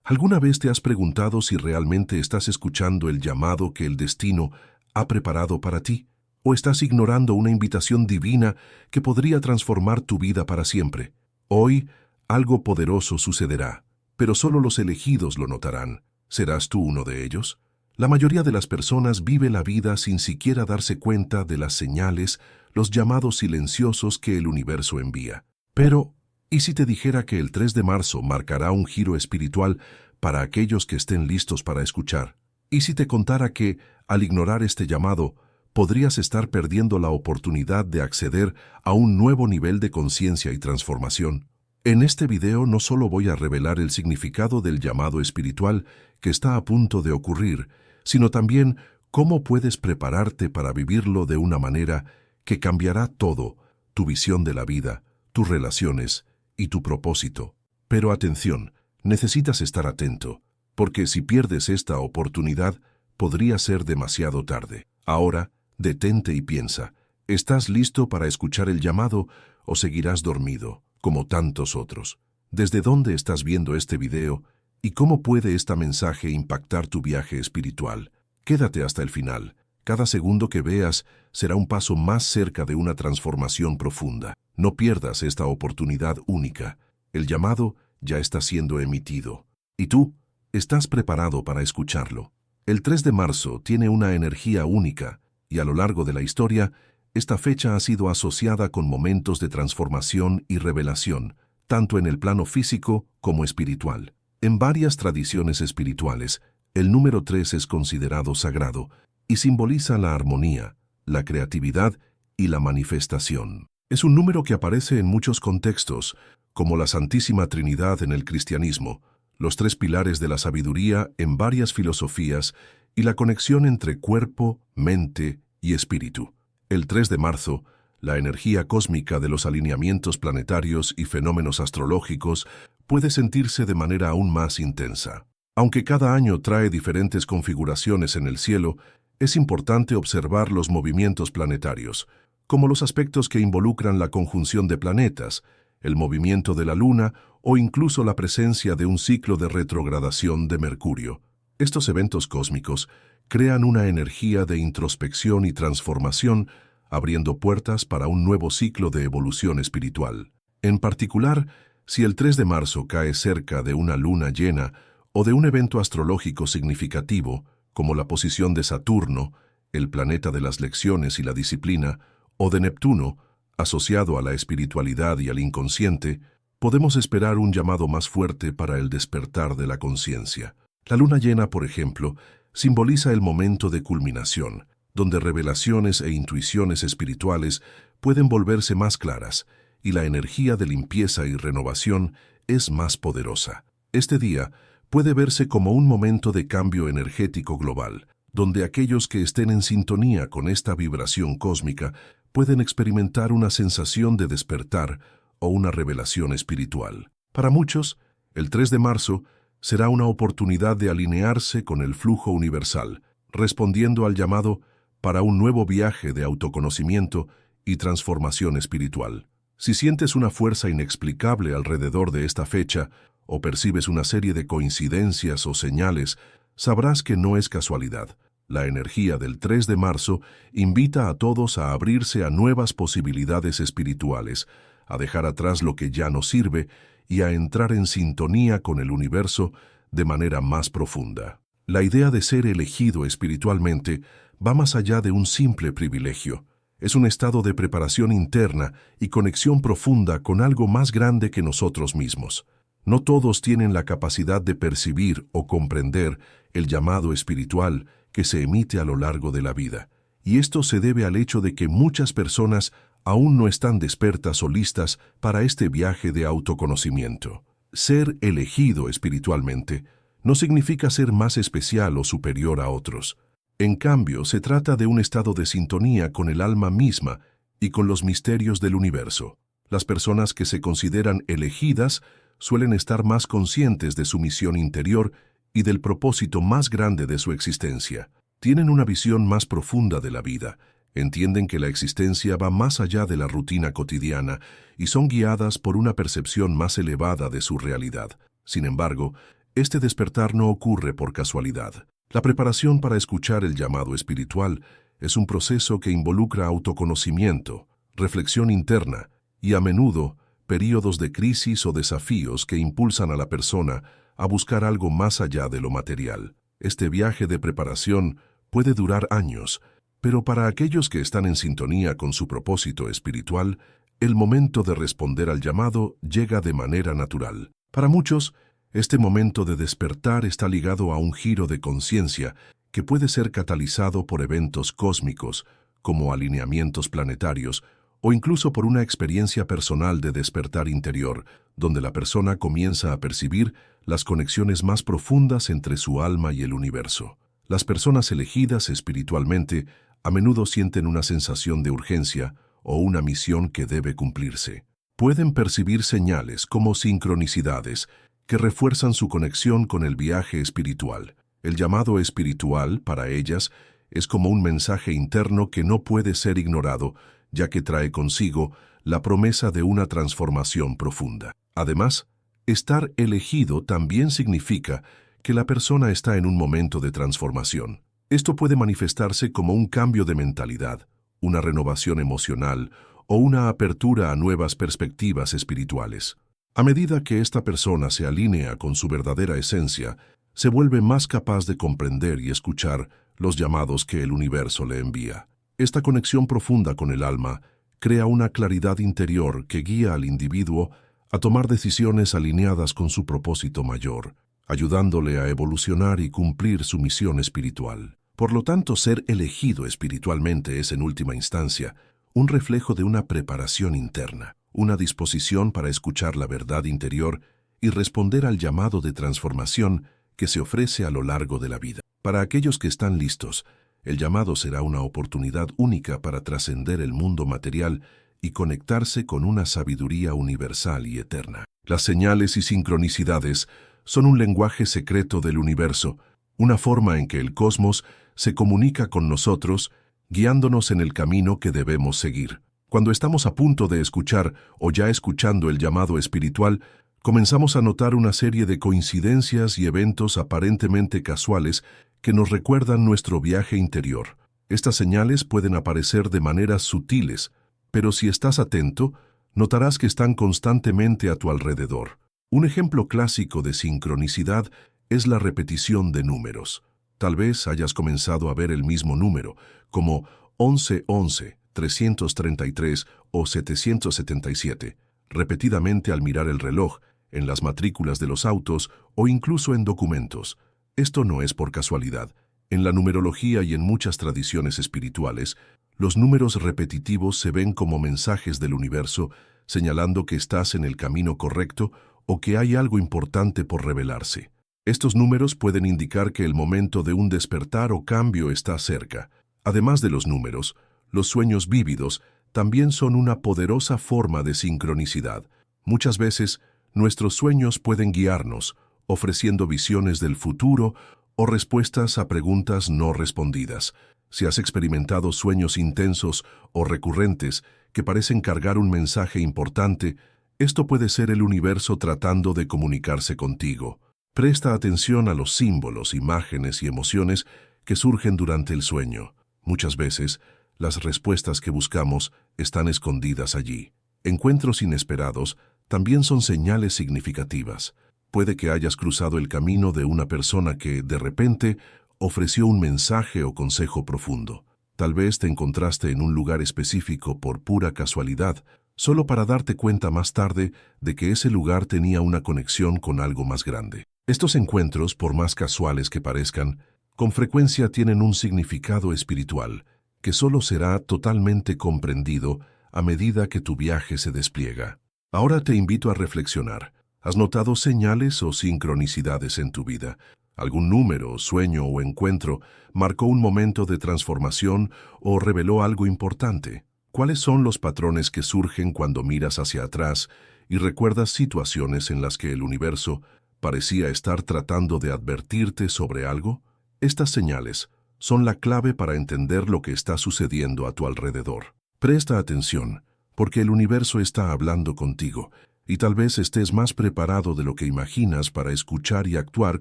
¿Alguna vez te has preguntado si realmente estás escuchando el llamado que el destino ha preparado para ti? ¿O estás ignorando una invitación divina que podría transformar tu vida para siempre? Hoy, algo poderoso sucederá, pero solo los elegidos lo notarán. ¿Serás tú uno de ellos? La mayoría de las personas vive la vida sin siquiera darse cuenta de las señales, los llamados silenciosos que el universo envía. Pero, ¿y si te dijera que el 3 de marzo marcará un giro espiritual para aquellos que estén listos para escuchar? ¿Y si te contara que, al ignorar este llamado, podrías estar perdiendo la oportunidad de acceder a un nuevo nivel de conciencia y transformación? En este video no solo voy a revelar el significado del llamado espiritual que está a punto de ocurrir, sino también cómo puedes prepararte para vivirlo de una manera que cambiará todo, tu visión de la vida, tus relaciones y tu propósito. Pero atención, necesitas estar atento, porque si pierdes esta oportunidad, podría ser demasiado tarde. Ahora, detente y piensa, ¿estás listo para escuchar el llamado o seguirás dormido, como tantos otros? ¿Desde dónde estás viendo este video y cómo puede este mensaje impactar tu viaje espiritual? Quédate hasta el final. Cada segundo que veas será un paso más cerca de una transformación profunda. No pierdas esta oportunidad única. El llamado ya está siendo emitido. ¿Y tú? ¿Estás preparado para escucharlo? El 3 de marzo tiene una energía única, y a lo largo de la historia, esta fecha ha sido asociada con momentos de transformación y revelación, tanto en el plano físico como espiritual. En varias tradiciones espirituales, el número 3 es considerado sagrado y simboliza la armonía, la creatividad y la manifestación. Es un número que aparece en muchos contextos, como la Santísima Trinidad en el cristianismo, los 3 pilares de la sabiduría en varias filosofías y la conexión entre cuerpo, mente y espíritu. El 3 de marzo, la energía cósmica de los alineamientos planetarios y fenómenos astrológicos puede sentirse de manera aún más intensa. Aunque cada año trae diferentes configuraciones en el cielo, es importante observar los movimientos planetarios, como los aspectos que involucran la conjunción de planetas, el movimiento de la Luna o incluso la presencia de un ciclo de retrogradación de Mercurio. Estos eventos cósmicos crean una energía de introspección y transformación, abriendo puertas para un nuevo ciclo de evolución espiritual. En particular, si el 3 de marzo cae cerca de una luna llena o de un evento astrológico significativo, como la posición de Saturno, el planeta de las lecciones y la disciplina, o de Neptuno, asociado a la espiritualidad y al inconsciente, podemos esperar un llamado más fuerte para el despertar de la conciencia. La luna llena, por ejemplo, simboliza el momento de culminación, donde revelaciones e intuiciones espirituales pueden volverse más claras y la energía de limpieza y renovación es más poderosa. Este día puede verse como un momento de cambio energético global, donde aquellos que estén en sintonía con esta vibración cósmica pueden experimentar una sensación de despertar o una revelación espiritual. Para muchos, el 3 de marzo será una oportunidad de alinearse con el flujo universal, respondiendo al llamado para un nuevo viaje de autoconocimiento y transformación espiritual. Si sientes una fuerza inexplicable alrededor de esta fecha o percibes una serie de coincidencias o señales, sabrás que no es casualidad. La energía del 3 de marzo invita a todos a abrirse a nuevas posibilidades espirituales, a dejar atrás lo que ya no sirve y a entrar en sintonía con el universo de manera más profunda. La idea de ser elegido espiritualmente va más allá de un simple privilegio. Es un estado de preparación interna y conexión profunda con algo más grande que nosotros mismos. No todos tienen la capacidad de percibir o comprender el llamado espiritual que se emite a lo largo de la vida, y esto se debe al hecho de que muchas personas aún no están despiertas o listas para este viaje de autoconocimiento. Ser elegido espiritualmente no significa ser más especial o superior a otros. En cambio, se trata de un estado de sintonía con el alma misma y con los misterios del universo. Las personas que se consideran elegidas suelen estar más conscientes de su misión interior y del propósito más grande de su existencia. Tienen una visión más profunda de la vida, entienden que la existencia va más allá de la rutina cotidiana y son guiadas por una percepción más elevada de su realidad. Sin embargo, Este despertar no ocurre por casualidad. La preparación para escuchar el llamado espiritual es un proceso que involucra autoconocimiento, reflexión interna y, a menudo, períodos de crisis o desafíos que impulsan a la persona a buscar algo más allá de lo material. Este viaje de preparación puede durar años, pero para aquellos que están en sintonía con su propósito espiritual, el momento de responder al llamado llega de manera natural. Para muchos, este momento de despertar está ligado a un giro de conciencia que puede ser catalizado por eventos cósmicos, como alineamientos planetarios, o incluso por una experiencia personal de despertar interior, donde la persona comienza a percibir las conexiones más profundas entre su alma y el universo. Las personas elegidas espiritualmente a menudo sienten una sensación de urgencia o una misión que debe cumplirse. Pueden percibir señales como sincronicidades que refuerzan su conexión con el viaje espiritual. El llamado espiritual, para ellas, es como un mensaje interno que no puede ser ignorado, ya que trae consigo la promesa de una transformación profunda. Además, estar elegido también significa que la persona está en un momento de transformación. Esto puede manifestarse como un cambio de mentalidad, una renovación emocional o una apertura a nuevas perspectivas espirituales. A medida que esta persona se alinea con su verdadera esencia, se vuelve más capaz de comprender y escuchar los llamados que el universo le envía. Esta conexión profunda con el alma crea una claridad interior que guía al individuo a tomar decisiones alineadas con su propósito mayor, ayudándole a evolucionar y cumplir su misión espiritual. Por lo tanto, ser elegido espiritualmente es, en última instancia, un reflejo de una preparación interna, una disposición para escuchar la verdad interior y responder al llamado de transformación que se ofrece a lo largo de la vida. Para aquellos que están listos, el llamado será una oportunidad única para trascender el mundo material y conectarse con una sabiduría universal y eterna. Las señales y sincronicidades son un lenguaje secreto del universo, una forma en que el cosmos se comunica con nosotros, guiándonos en el camino que debemos seguir. Cuando estamos a punto de escuchar o ya escuchando el llamado espiritual, comenzamos a notar una serie de coincidencias y eventos aparentemente casuales que nos recuerdan nuestro viaje interior. Estas señales pueden aparecer de maneras sutiles, pero si estás atento, notarás que están constantemente a tu alrededor. Un ejemplo clásico de sincronicidad es la repetición de números. Tal vez hayas comenzado a ver el mismo número, como 1111, 333 o 777, repetidamente al mirar el reloj, en las matrículas de los autos o incluso en documentos. Esto no es por casualidad. En la numerología y en muchas tradiciones espirituales, los números repetitivos se ven como mensajes del universo, señalando que estás en el camino correcto o que hay algo importante por revelarse. Estos números pueden indicar que el momento de un despertar o cambio está cerca. Además de los números, los sueños vívidos también son una poderosa forma de sincronicidad. Muchas veces, nuestros sueños pueden guiarnos, ofreciendo visiones del futuro o respuestas a preguntas no respondidas. Si has experimentado sueños intensos o recurrentes que parecen cargar un mensaje importante, esto puede ser el universo tratando de comunicarse contigo. Presta atención a los símbolos, imágenes y emociones que surgen durante el sueño. Muchas veces, las respuestas que buscamos están escondidas allí. Encuentros inesperados también son señales significativas. Puede que hayas cruzado el camino de una persona que, de repente, ofreció un mensaje o consejo profundo. Tal vez te encontraste en un lugar específico por pura casualidad, solo para darte cuenta más tarde de que ese lugar tenía una conexión con algo más grande. Estos encuentros, por más casuales que parezcan, con frecuencia tienen un significado espiritual que solo será totalmente comprendido a medida que tu viaje se despliega. Ahora te invito a reflexionar. ¿Has notado señales o sincronicidades en tu vida? ¿Algún número, sueño o encuentro marcó un momento de transformación o reveló algo importante? ¿Cuáles son los patrones que surgen cuando miras hacia atrás y recuerdas situaciones en las que el universo parecía estar tratando de advertirte sobre algo? Estas señales son la clave para entender lo que está sucediendo a tu alrededor. Presta atención, porque el universo está hablando contigo, Y tal vez estés más preparado de lo que imaginas para escuchar y actuar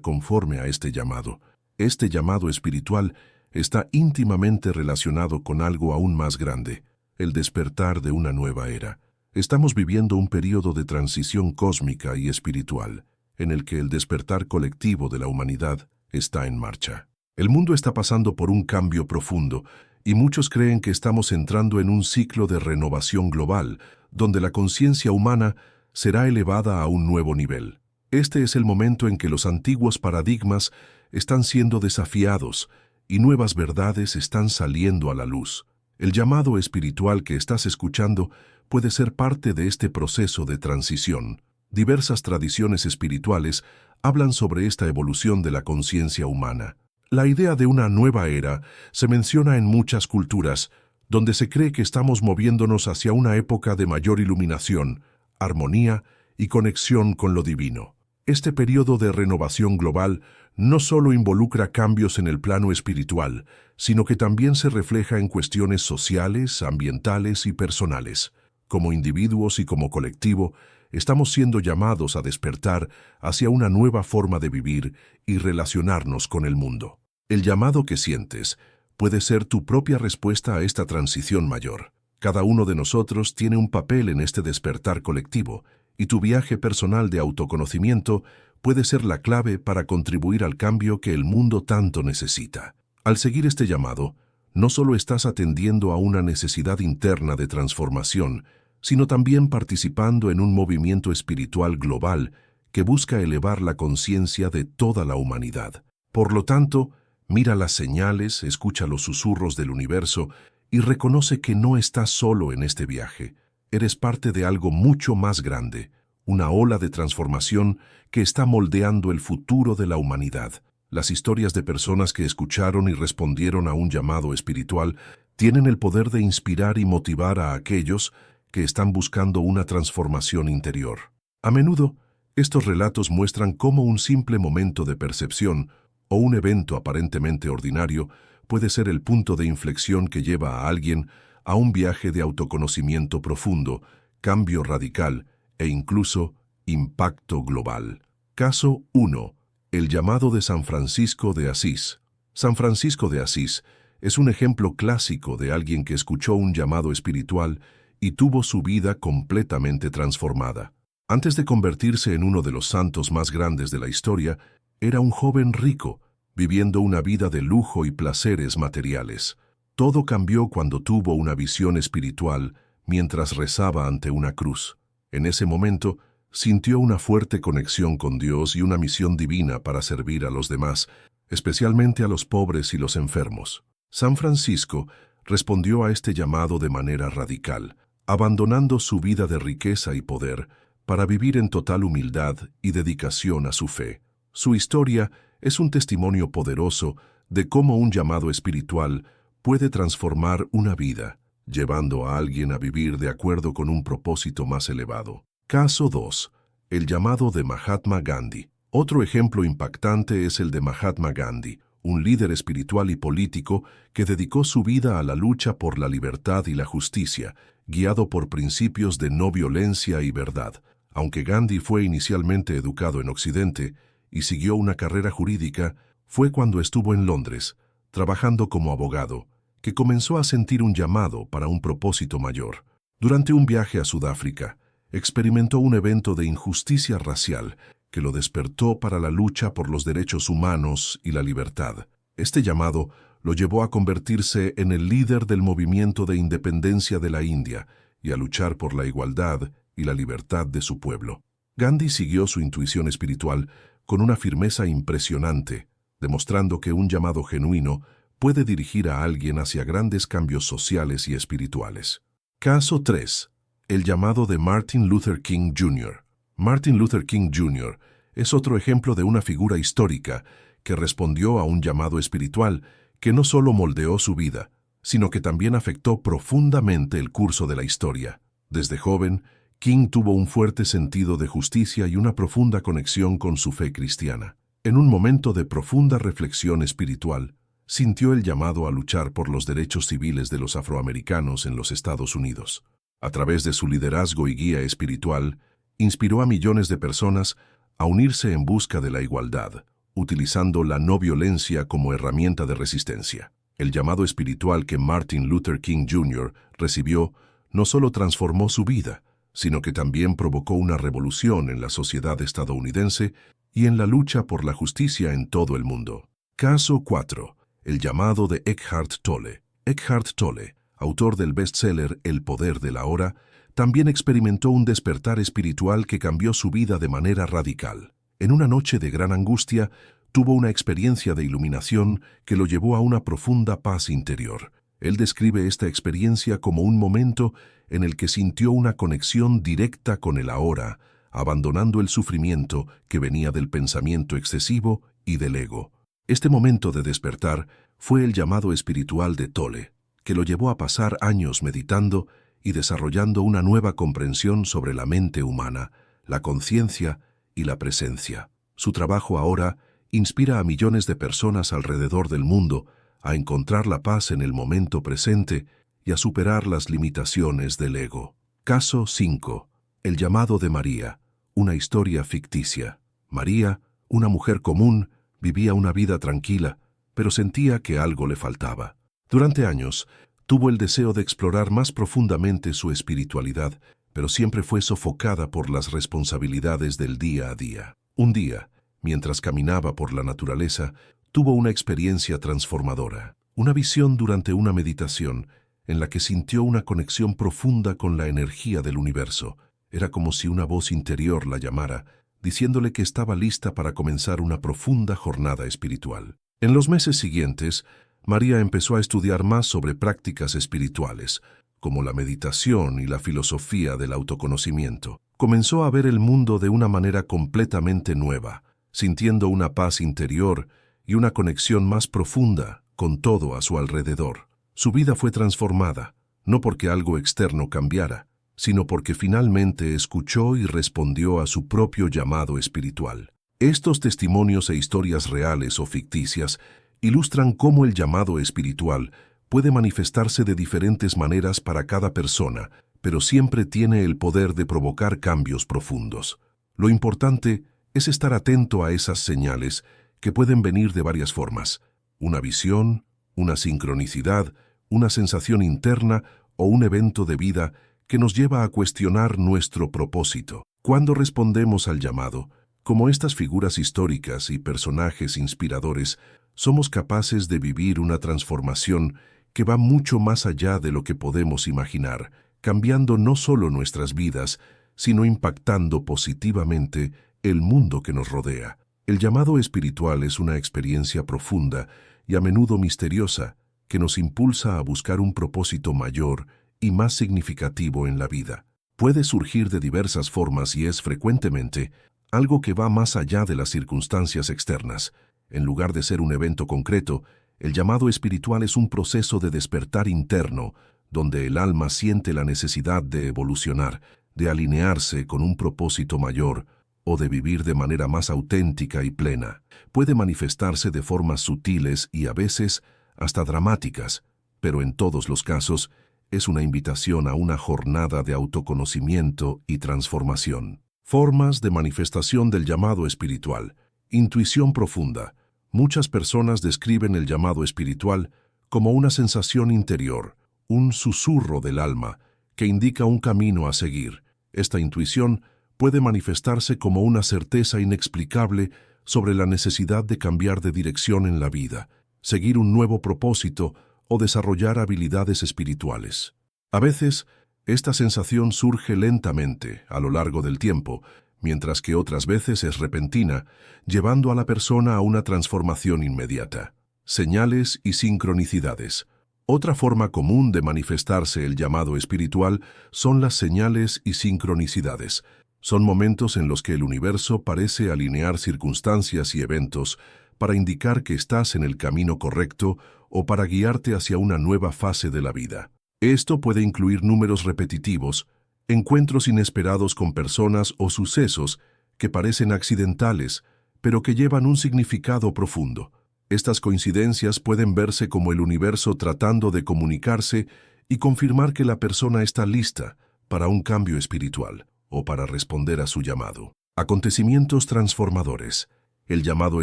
conforme a este llamado. Este llamado espiritual está íntimamente relacionado con algo aún más grande, el despertar de una nueva era. Estamos viviendo un período de transición cósmica y espiritual, en el que el despertar colectivo de la humanidad está en marcha. El mundo está pasando por un cambio profundo, y muchos creen que estamos entrando en un ciclo de renovación global, donde la conciencia humana será elevada a un nuevo nivel. Este es el momento en que los antiguos paradigmas están siendo desafiados y nuevas verdades están saliendo a la luz. El llamado espiritual que estás escuchando puede ser parte de este proceso de transición. Diversas tradiciones espirituales hablan sobre esta evolución de la conciencia humana. La idea de una nueva era se menciona en muchas culturas, donde se cree que estamos moviéndonos hacia una época de mayor iluminación, armonía y conexión con lo divino. Este periodo de renovación global no solo involucra cambios en el plano espiritual, sino que también se refleja en cuestiones sociales, ambientales y personales. Como individuos y como colectivo, estamos siendo llamados a despertar hacia una nueva forma de vivir y relacionarnos con el mundo. El llamado que sientes puede ser tu propia respuesta a esta transición mayor. Cada uno de nosotros tiene un papel en este despertar colectivo, y tu viaje personal de autoconocimiento puede ser la clave para contribuir al cambio que el mundo tanto necesita. Al seguir este llamado, no solo estás atendiendo a una necesidad interna de transformación, sino también participando en un movimiento espiritual global que busca elevar la conciencia de toda la humanidad. Por lo tanto, mira las señales, escucha los susurros del universo y reconoce que no estás solo en este viaje. Eres parte de algo mucho más grande, una ola de transformación que está moldeando el futuro de la humanidad. Las historias de personas que escucharon y respondieron a un llamado espiritual tienen el poder de inspirar y motivar a aquellos que están buscando una transformación interior. A menudo, estos relatos muestran cómo un simple momento de percepción o un evento aparentemente ordinario puede ser el punto de inflexión que lleva a alguien a un viaje de autoconocimiento profundo, cambio radical e incluso impacto global. Caso 1. El llamado de San Francisco de Asís. San Francisco de Asís es un ejemplo clásico de alguien que escuchó un llamado espiritual y tuvo su vida completamente transformada. Antes de convertirse en uno de los santos más grandes de la historia, era un joven rico, viviendo una vida de lujo y placeres materiales. Todo cambió cuando tuvo una visión espiritual mientras rezaba ante una cruz. En ese momento, sintió una fuerte conexión con Dios y una misión divina para servir a los demás, especialmente a los pobres y los enfermos. San Francisco respondió a este llamado de manera radical, abandonando su vida de riqueza y poder para vivir en total humildad y dedicación a su fe. Su historia es un testimonio poderoso de cómo un llamado espiritual puede transformar una vida, llevando a alguien a vivir de acuerdo con un propósito más elevado. Caso 2. El llamado de Mahatma Gandhi. Otro ejemplo impactante es el de Mahatma Gandhi, un líder espiritual y político que dedicó su vida a la lucha por la libertad y la justicia, guiado por principios de no violencia y verdad. Aunque Gandhi fue inicialmente educado en Occidente y siguió una carrera jurídica, fue cuando estuvo en Londres, trabajando como abogado, que comenzó a sentir un llamado para un propósito mayor. Durante un viaje a Sudáfrica, experimentó un evento de injusticia racial que lo despertó para la lucha por los derechos humanos y la libertad. Este llamado lo llevó a convertirse en el líder del movimiento de independencia de la India y a luchar por la igualdad y la libertad de su pueblo. Gandhi siguió su intuición espiritual con una firmeza impresionante, demostrando que un llamado genuino puede dirigir a alguien hacia grandes cambios sociales y espirituales. Caso 3. El llamado de Martin Luther King Jr. Martin Luther King Jr. es otro ejemplo de una figura histórica que respondió a un llamado espiritual que no solo moldeó su vida, sino que también afectó profundamente el curso de la historia. Desde joven, King tuvo un fuerte sentido de justicia y una profunda conexión con su fe cristiana. En un momento de profunda reflexión espiritual, sintió el llamado a luchar por los derechos civiles de los afroamericanos en los Estados Unidos. A través de su liderazgo y guía espiritual, inspiró a millones de personas a unirse en busca de la igualdad, utilizando la no violencia como herramienta de resistencia. El llamado espiritual que Martin Luther King Jr. recibió no solo transformó su vida, sino que también provocó una revolución en la sociedad estadounidense y en la lucha por la justicia en todo el mundo. Caso 4. El llamado de Eckhart Tolle. Eckhart Tolle, autor del bestseller El poder de la hora, también experimentó un despertar espiritual que cambió su vida de manera radical. En una noche de gran angustia, tuvo una experiencia de iluminación que lo llevó a una profunda paz interior. Él describe esta experiencia como un momento en el que sintió una conexión directa con el ahora, abandonando el sufrimiento que venía del pensamiento excesivo y del ego. Este momento de despertar fue el llamado espiritual de Tolle, que lo llevó a pasar años meditando y desarrollando una nueva comprensión sobre la mente humana, la conciencia y la presencia. Su trabajo ahora inspira a millones de personas alrededor del mundo a encontrar la paz en el momento presente y a superar las limitaciones del ego. Caso 5. El llamado de María, una historia ficticia. María, una mujer común, vivía una vida tranquila, pero sentía que algo le faltaba. Durante años, tuvo el deseo de explorar más profundamente su espiritualidad, pero siempre fue sofocada por las responsabilidades del día a día. Un día, mientras caminaba por la naturaleza, tuvo una experiencia transformadora, una visión durante una meditación en la que sintió una conexión profunda con la energía del universo. Era como si una voz interior la llamara, diciéndole que estaba lista para comenzar una profunda jornada espiritual. En los meses siguientes, María empezó a estudiar más sobre prácticas espirituales, como la meditación y la filosofía del autoconocimiento. Comenzó a ver el mundo de una manera completamente nueva, sintiendo una paz interior y una conexión más profunda con todo a su alrededor. Su vida fue transformada, no porque algo externo cambiara, sino porque finalmente escuchó y respondió a su propio llamado espiritual. Estos testimonios e historias reales o ficticias ilustran cómo el llamado espiritual puede manifestarse de diferentes maneras para cada persona, pero siempre tiene el poder de provocar cambios profundos. Lo importante es estar atento a esas señales que pueden venir de varias formas: una visión, una sincronicidad, una sensación interna o un evento de vida que nos lleva a cuestionar nuestro propósito. Cuando respondemos al llamado, como estas figuras históricas y personajes inspiradores, somos capaces de vivir una transformación que va mucho más allá de lo que podemos imaginar, cambiando no solo nuestras vidas, sino impactando positivamente el mundo que nos rodea. El llamado espiritual es una experiencia profunda y a menudo misteriosa que nos impulsa a buscar un propósito mayor y más significativo en la vida. Puede surgir de diversas formas y es frecuentemente algo que va más allá de las circunstancias externas. En lugar de ser un evento concreto, el llamado espiritual es un proceso de despertar interno, donde el alma siente la necesidad de evolucionar, de alinearse con un propósito mayor o de vivir de manera más auténtica y plena. Puede manifestarse de formas sutiles y a veces hasta dramáticas, pero en todos los casos es una invitación a una jornada de autoconocimiento y transformación. Formas de manifestación del llamado espiritual. Intuición profunda. Muchas personas describen el llamado espiritual como una sensación interior, un susurro del alma que indica un camino a seguir. Esta intuición puede manifestarse como una certeza inexplicable sobre la necesidad de cambiar de dirección en la vida, seguir un nuevo propósito o desarrollar habilidades espirituales. A veces, esta sensación surge lentamente a lo largo del tiempo, mientras que otras veces es repentina, llevando a la persona a una transformación inmediata. Señales y sincronicidades. Otra forma común de manifestarse el llamado espiritual son las señales y sincronicidades. Son momentos en los que el universo parece alinear circunstancias y eventos para indicar que estás en el camino correcto o para guiarte hacia una nueva fase de la vida. Esto puede incluir números repetitivos, encuentros inesperados con personas o sucesos que parecen accidentales, pero que llevan un significado profundo. Estas coincidencias pueden verse como el universo tratando de comunicarse y confirmar que la persona está lista para un cambio espiritual. o para responder a su llamado. Acontecimientos transformadores. El llamado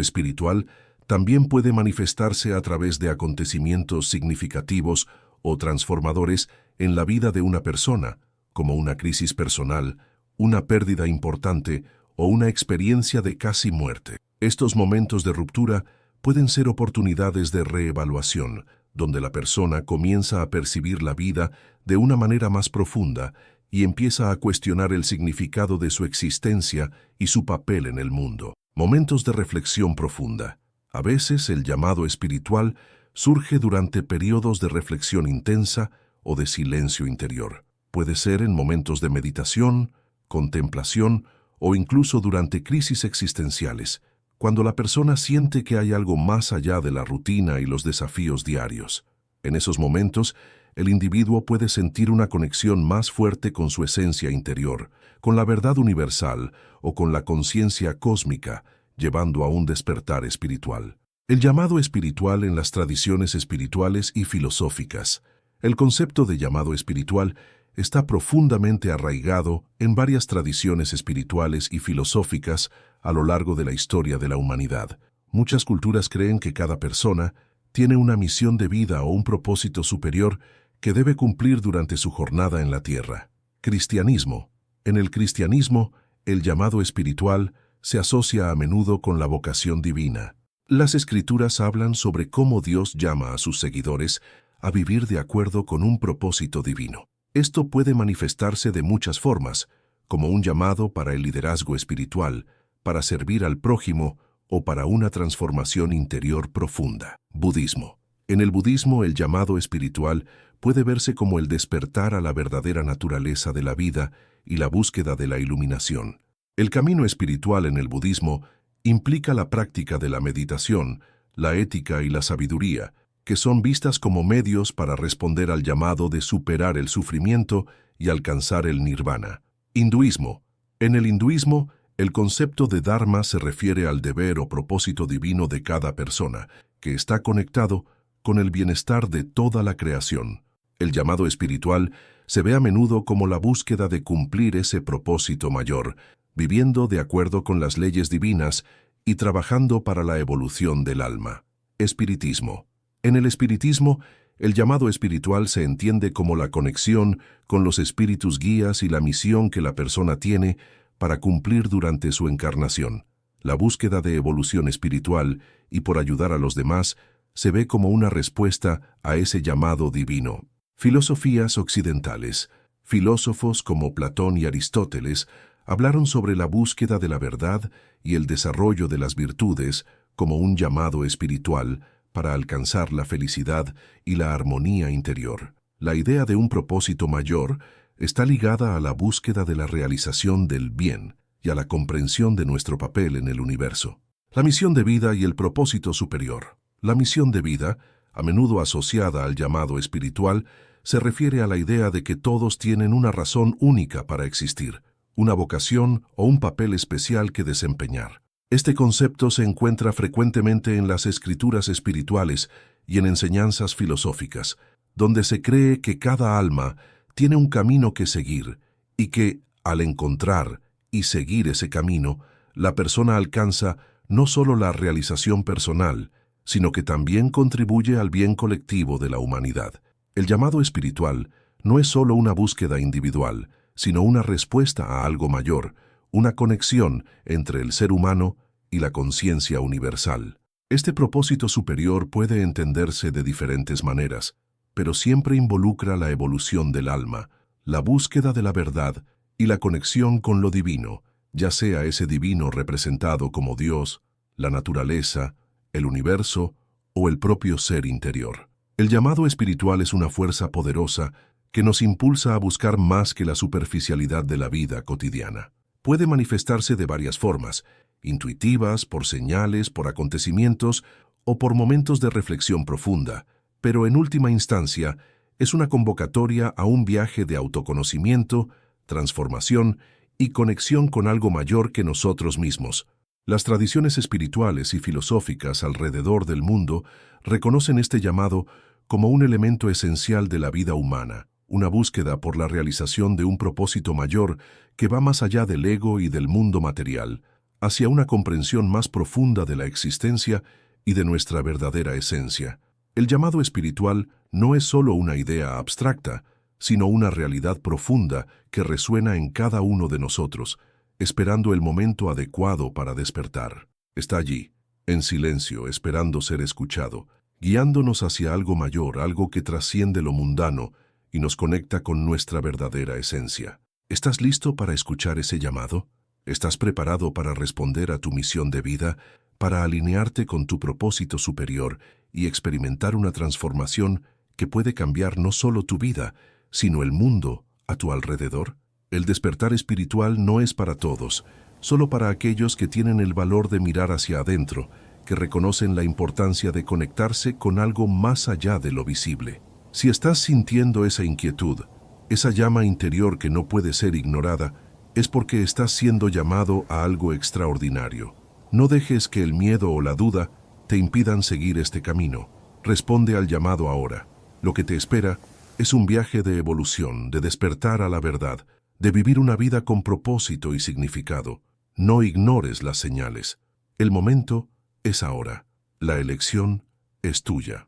espiritual también puede manifestarse a través de acontecimientos significativos o transformadores en la vida de una persona, como una crisis personal, una pérdida importante o una experiencia de casi muerte. Estos momentos de ruptura pueden ser oportunidades de reevaluación, donde la persona comienza a percibir la vida de una manera más profunda y empieza a cuestionar el significado de su existencia y su papel en el mundo. Momentos de reflexión profunda. A veces el llamado espiritual surge durante periodos de reflexión intensa o de silencio interior. Puede ser en momentos de meditación, contemplación o incluso durante crisis existenciales, cuando la persona siente que hay algo más allá de la rutina y los desafíos diarios. En esos momentos, el individuo puede sentir una conexión más fuerte con su esencia interior, con la verdad universal o con la conciencia cósmica, llevando a un despertar espiritual. El llamado espiritual en las tradiciones espirituales y filosóficas. El concepto de llamado espiritual está profundamente arraigado en varias tradiciones espirituales y filosóficas a lo largo de la historia de la humanidad. Muchas culturas creen que cada persona tiene una misión de vida o un propósito superior que debe cumplir durante su jornada en la tierra. Cristianismo. En el cristianismo, el llamado espiritual se asocia a menudo con la vocación divina. Las Escrituras hablan sobre cómo Dios llama a sus seguidores a vivir de acuerdo con un propósito divino. Esto puede manifestarse de muchas formas, como un llamado para el liderazgo espiritual, para servir al prójimo o para una transformación interior profunda. Budismo. En el budismo, el llamado espiritual puede verse como el despertar a la verdadera naturaleza de la vida y la búsqueda de la iluminación. El camino espiritual en el budismo implica la práctica de la meditación, la ética y la sabiduría, que son vistas como medios para responder al llamado de superar el sufrimiento y alcanzar el nirvana. Hinduismo. En el hinduismo, el concepto de dharma se refiere al deber o propósito divino de cada persona, que está conectado con el bienestar de toda la creación. El llamado espiritual se ve a menudo como la búsqueda de cumplir ese propósito mayor, viviendo de acuerdo con las leyes divinas y trabajando para la evolución del alma. Espiritismo. En el espiritismo, el llamado espiritual se entiende como la conexión con los espíritus guías y la misión que la persona tiene para cumplir durante su encarnación. La búsqueda de evolución espiritual y por ayudar a los demás se ve como una respuesta a ese llamado divino. Filosofías occidentales. Filósofos como Platón y Aristóteles hablaron sobre la búsqueda de la verdad y el desarrollo de las virtudes como un llamado espiritual para alcanzar la felicidad y la armonía interior. La idea de un propósito mayor está ligada a la búsqueda de la realización del bien y a la comprensión de nuestro papel en el universo. La misión de vida y el propósito superior. La misión de vida, a menudo asociada al llamado espiritual, se refiere a la idea de que todos tienen una razón única para existir, una vocación o un papel especial que desempeñar. Este concepto se encuentra frecuentemente en las escrituras espirituales y en enseñanzas filosóficas, donde se cree que cada alma tiene un camino que seguir y que, al encontrar y seguir ese camino, la persona alcanza no solo la realización personal, sino que también contribuye al bien colectivo de la humanidad. El llamado espiritual no es solo una búsqueda individual, sino una respuesta a algo mayor, una conexión entre el ser humano y la conciencia universal. Este propósito superior puede entenderse de diferentes maneras, pero siempre involucra la evolución del alma, la búsqueda de la verdad y la conexión con lo divino, ya sea ese divino representado como Dios, la naturaleza, el universo o el propio ser interior. El llamado espiritual es una fuerza poderosa que nos impulsa a buscar más que la superficialidad de la vida cotidiana. Puede manifestarse de varias formas, intuitivas, por señales, por acontecimientos o por momentos de reflexión profunda, pero en última instancia es una convocatoria a un viaje de autoconocimiento, transformación y conexión con algo mayor que nosotros mismos. Las tradiciones espirituales y filosóficas alrededor del mundo reconocen este llamado como un elemento esencial de la vida humana, una búsqueda por la realización de un propósito mayor que va más allá del ego y del mundo material, hacia una comprensión más profunda de la existencia y de nuestra verdadera esencia. El llamado espiritual no es solo una idea abstracta, sino una realidad profunda que resuena en cada uno de nosotros, esperando el momento adecuado para despertar. Está allí, en silencio, esperando ser escuchado, guiándonos hacia algo mayor, algo que trasciende lo mundano y nos conecta con nuestra verdadera esencia. ¿Estás listo para escuchar ese llamado? ¿Estás preparado para responder a tu misión de vida, para alinearte con tu propósito superior y experimentar una transformación que puede cambiar no solo tu vida, sino el mundo a tu alrededor? El despertar espiritual no es para todos, solo para aquellos que tienen el valor de mirar hacia adentro, que reconocen la importancia de conectarse con algo más allá de lo visible. Si estás sintiendo esa inquietud, esa llama interior que no puede ser ignorada, es porque estás siendo llamado a algo extraordinario. No dejes que el miedo o la duda te impidan seguir este camino. Responde al llamado ahora. Lo que te espera es un viaje de evolución, de despertar a la verdad, de vivir una vida con propósito y significado. No ignores las señales. El momento es ahora. La elección es tuya.